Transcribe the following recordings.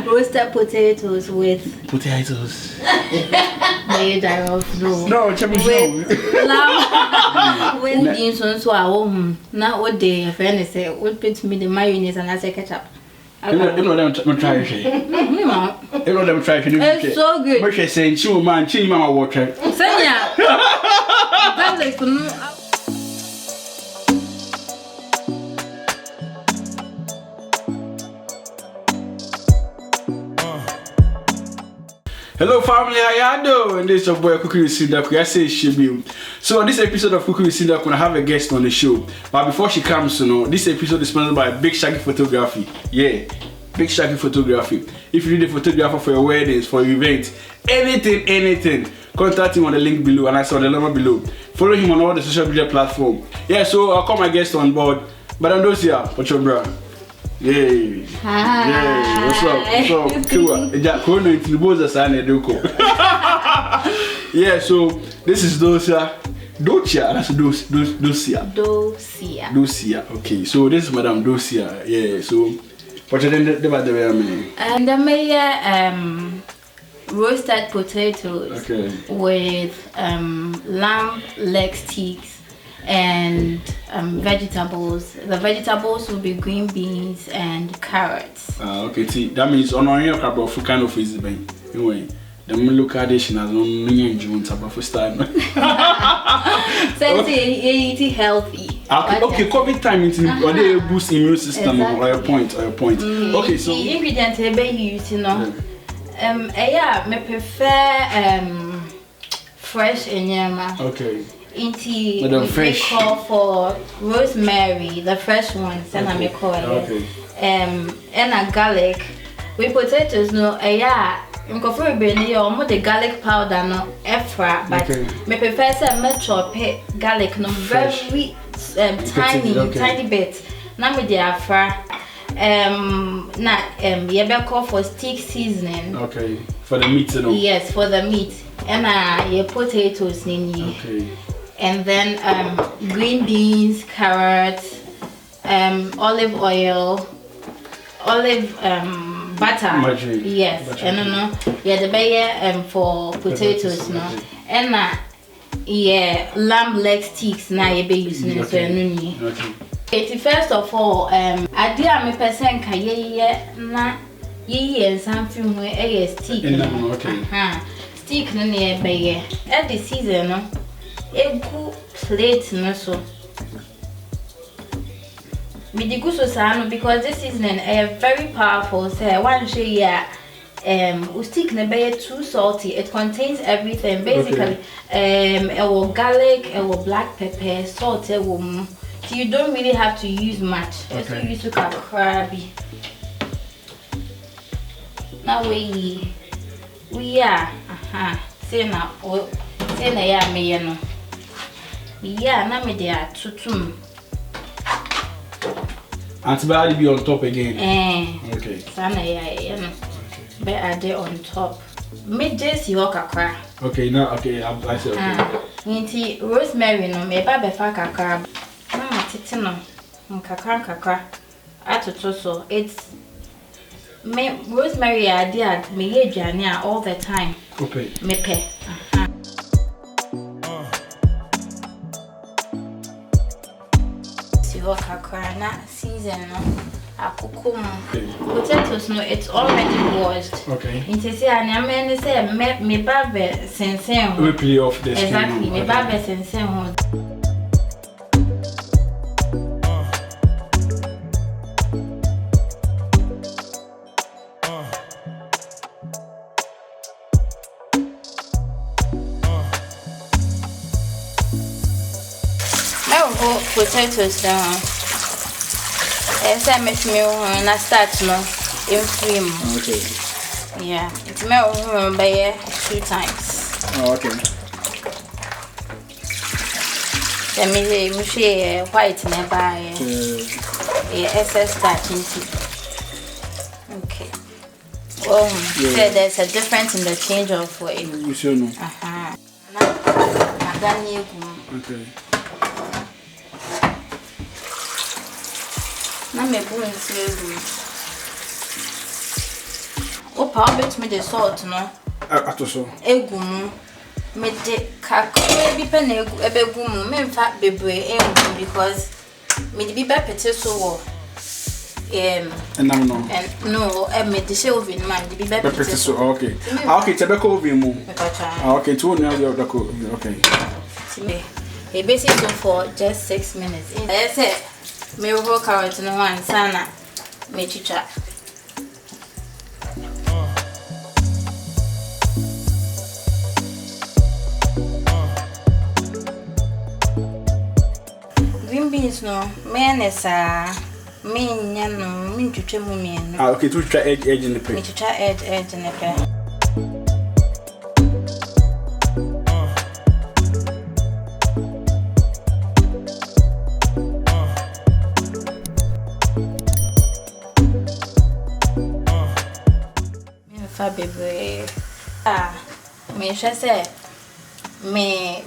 Roasted potatoes with potatoes. made of No, with lamb with beans on so now what day a friend say would put me the mayonnaise and I say ketchup. You know them try it. You know them try it. It's so good. But she saying she man, she mama water. Sanya. Garlic. Hello family, how y'all doing? This is your boy Cookie with Sindaku. I say Shibu. So on this episode of Cookie with Sindaku, I have a guest on the show. But before she comes, this episode is sponsored by Big Shaggy Photography. Yeah, Big Shaggy Photography. If you need a photographer for your weddings, for your events, anything, contact him on the link below and I saw the number below. Follow him on all the social media platforms. Yeah, so I'll call my guest on board. But I'm those here, what's your bro? Yay. Hi. Yay. What's up? Cool. Yeah, so this is Dosia. That's Dosia. Okay, so this is Madam Dosia. Yeah, so what are the and the mayor roasted potatoes with lamb leg sticks and vegetables. The vegetables will be green beans and carrots. Okay, see, that means on your kind of is anyway. The local dish has only June first time. Since eating healthy. Okay, COVID time it's or they boost immune system or your point. Okay, so the ingredients they use, yeah, me prefer fresh enyama. Okay. We call for rosemary, the fresh ones, and I make call it. And a garlic. With potatoes, no, yeah. I'm going to the garlic powder, no, extra, but me prefer to chop garlic, no, very tiny bit. Now me the afra. You call for stick seasoning. Okay, for the meat, no. Yes, for the meat, and your potatoes in you. Okay. And then green beans, carrots, olive oil, butter. Margarine. Yes, butter. And the bayer for potatoes, no, and lamb leg sticks. Now you be using it. Okay. First of all, I do am a person can na and something where a stick. Stick no near bayer. At the season, no. A good plate, no so. Me the good so because this is a very powerful. Say one share stick ne be too salty. It contains everything basically. Garlic, black pepper, salt, so you don't really have to use much. So you use crabby. Now we are say now say na ya me no. Yeah, now me there tutum. Antibiotic be on top again. Okay. Sana ya no. Be add on top. Me just your kakra. Okay, now I see. Okay. Inti rosemary no me ba be fa kakra. Mama titi no. Kakra. Atoto so it's me rosemary idea me ye aduane all the time. Okay. Me pe. Kakra season potatoes no it's already washed. Okay. Into say I say me babe sensen. We play off the skin. Exactly. Me babe sensen ho. Potatoes down. As I make me when I start no in cream. Okay. Yeah, it's made by 2 times. Oh, okay. Let me share white nearby. SS starch into. Okay. Oh, so there's a difference in the change of oil. You sure know. Okay. Now me put in power bit me the salt no. Atoso. Egum. Me de kakwe bi pe na ebegum me mfa bebre engum because me de bi be pete so wo no. No, me de she oven man de bi be pete so. Okay. Okay, tebeko oven mu. Okay, two now you okay. Me e be so for just 6 minutes. I say me roll carrot no one sana me chicha. Green beans no, mayonnaise me nya no, me twetwe mu me no. Okay, to try edge in the plate. Me twetwa edge in the plate. Me fa bebe. Me say me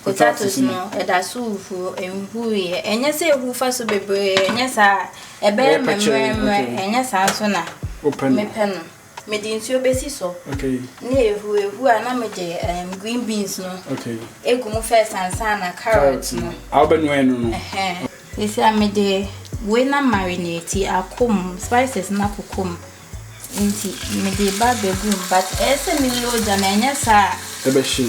potatoes no eda sufu enhuye enye se ehufa so bebre enye sa ebe memremre enye sa so na me pen me di nsuo besi so okay na ehu na me de green beans no okay egum first and na carrots no albenu enu no isi amede we na marinate akom spices na kokom nti me de ba begum but ese mi loja na enye sa ebe she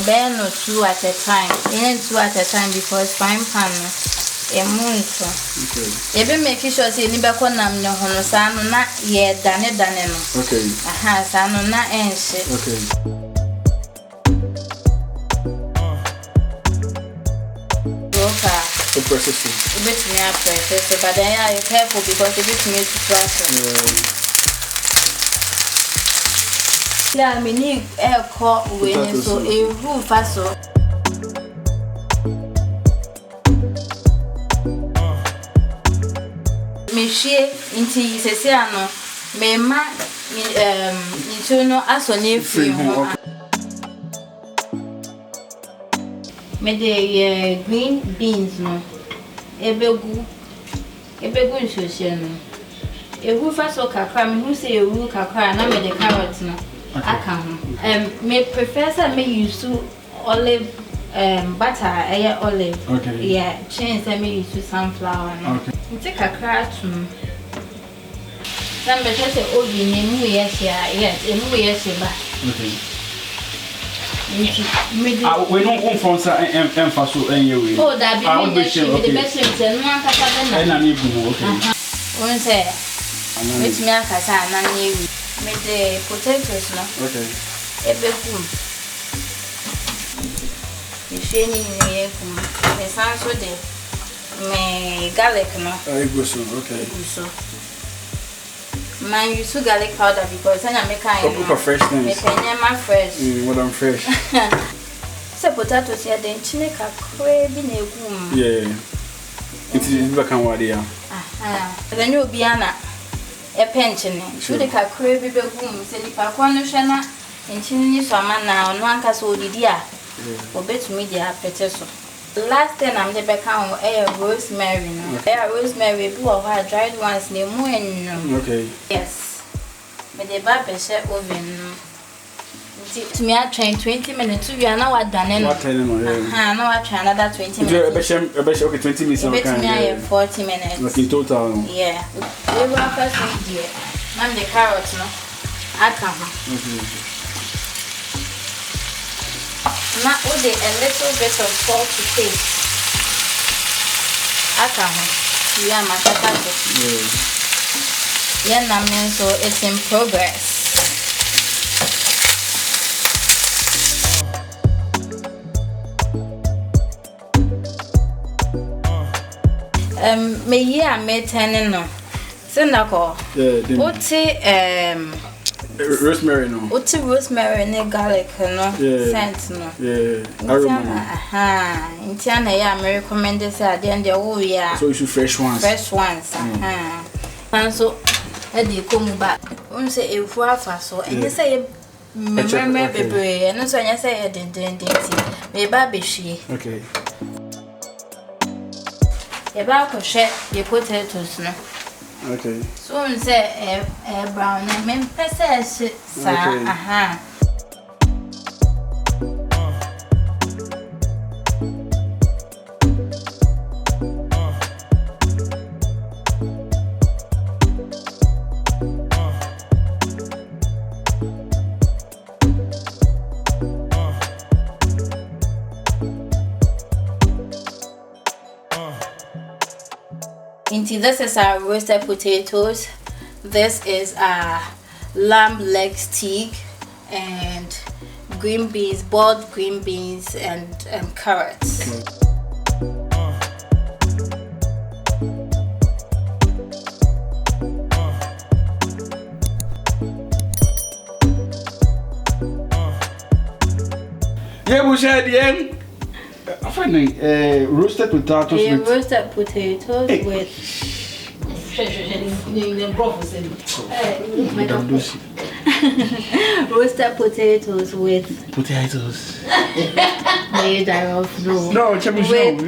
no 2 at a time. 2 at a time because frying pan e munso. Okay. Ebe make sure say ni be ko nam ne hono sa no na ye dane no. Okay. Aha, sa no na ense. Okay. Roka. The processing. Ebe tumi a process but then you careful because ebe tumi to process. Yeah, me need air cut when so a roof faso. Me share into sesiano. Me ma into no asone free ho. Me de green beans no. Ebegu nsusie no. Ehu faso kakra me hu say ehu kakra na me de carrot no. I can. Me prefer say me use olive butter, olive. Okay. Yeah, change me use sunflower. No? Okay. Take a crack to. Some better say oven in yes, okay. We don't come from emphasis anyway. Oh, that be the best thing. No one can okay. One say, which me a casa and me the potatoes no. Okay. Ebegum. Me sheni ni egum. Me sanso de me garlic no. Eguso, okay. Eguso. Man use garlic powder because I make kind fresh things. Me penyama fresh. What I'm fresh. So potatoes here then chine kakwe bi na egum. Yeah. It is back and what yeah. Aha. Then you be ana e penchene so de kakre bi begum se nipa kwa no hwe na enchini ni so ama na ono anka so odidi a obetumi dia apete so last time am de beka on rosemary no rosemary bi wo ha dried ones na mu enno okay yes me de ba be she oven no to me train 20 minutes to you na wa dane no aha na wa try another 20 minutes okay 20 minutes okay to me 40 minutes okay total yeah we will first here now the carrots no aka ho now with a little bit of salt to taste aka ho yeah my potato yeah na me so it's in progress. Me yeah me turning no. Sendako. Yeah. Rosemary no. Oti rosemary and garlic no. Scent no. Yeah. Aroma. Aha. Intiana yeah me recommend this at the end oh yeah. So you should fresh ones. Fresh ones. Aha. And so e come back. Un say e fu afa so and you say me bebre and so you say e den me ba be hwie. Okay. You back share your potatoes no. Okay. So say brown and men pesa sa aha. This is our roasted potatoes. This is our lamb leg steak and green beans, boiled green beans and carrots. Yeah, we said the end. I find roasted potatoes with roasted potatoes with roasted potatoes with made of no with lamb.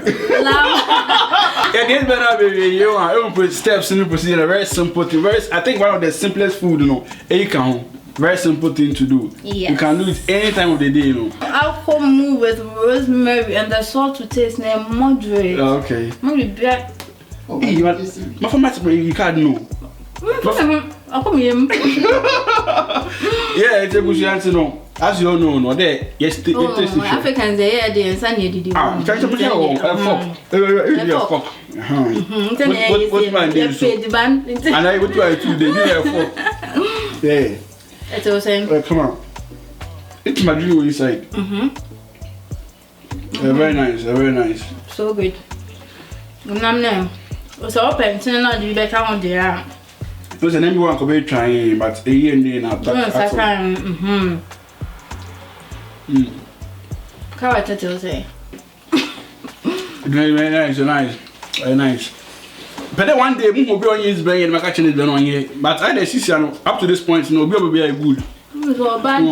Yeah, this better baby. You put steps in the procedure. Very simple thing. I think one of the simplest food, you know. You can. Very simple thing to do. Yes. You can do it any time of the day, you know. Alcohol with rosemary and the salt to taste name moderate. Okay. Maybe black. Hey, you can't know. Yeah, it's a good chance to know. As you all know, no, there, yes, Africans, they are the inside. Ah, try to put your fork. What's my name? And I would try to do the fork. Yeah. It's all saying. Come on. It's my dream inside. Very nice, very nice. So good. So open, so now you better on there. Because then everyone could be trying, but a year and then after. Carrot, it will say. Very nice, very nice. But then one day, we will be on his brain and my catching is on here. But I see up to this point, no, we will be good. So bad,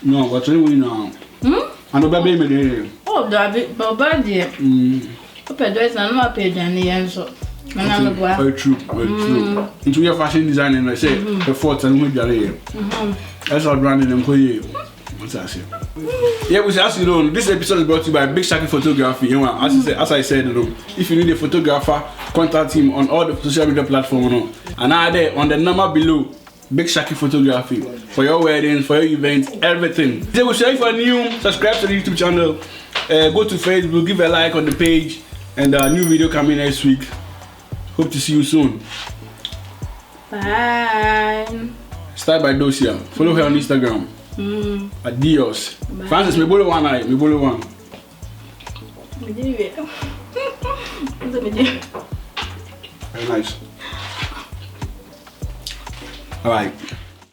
no, but anyway, now. And the baby, oh, bad, dear. Open doors and not paid any answer. Very true, very true. Into your fashion design, and I say the fourth and we are here. That's our branding and Koye. What's that say? Yeah, we as you know, this episode is brought to you by Big Shaki Photography. You know, as I said, you know, if you need a photographer, contact him on all the social media platforms. You know, and now there on the number below, Big Shaki Photography for your weddings, for your events, everything. They will share if you're new, subscribe to the YouTube channel, go to Facebook, give a like on the page, and a new video coming next week. Hope to see you soon. Bye. Start by Dosia. Follow her on Instagram. Adios. Bye. Francis, me bolo one eye. Me bolo one. Very nice. All right.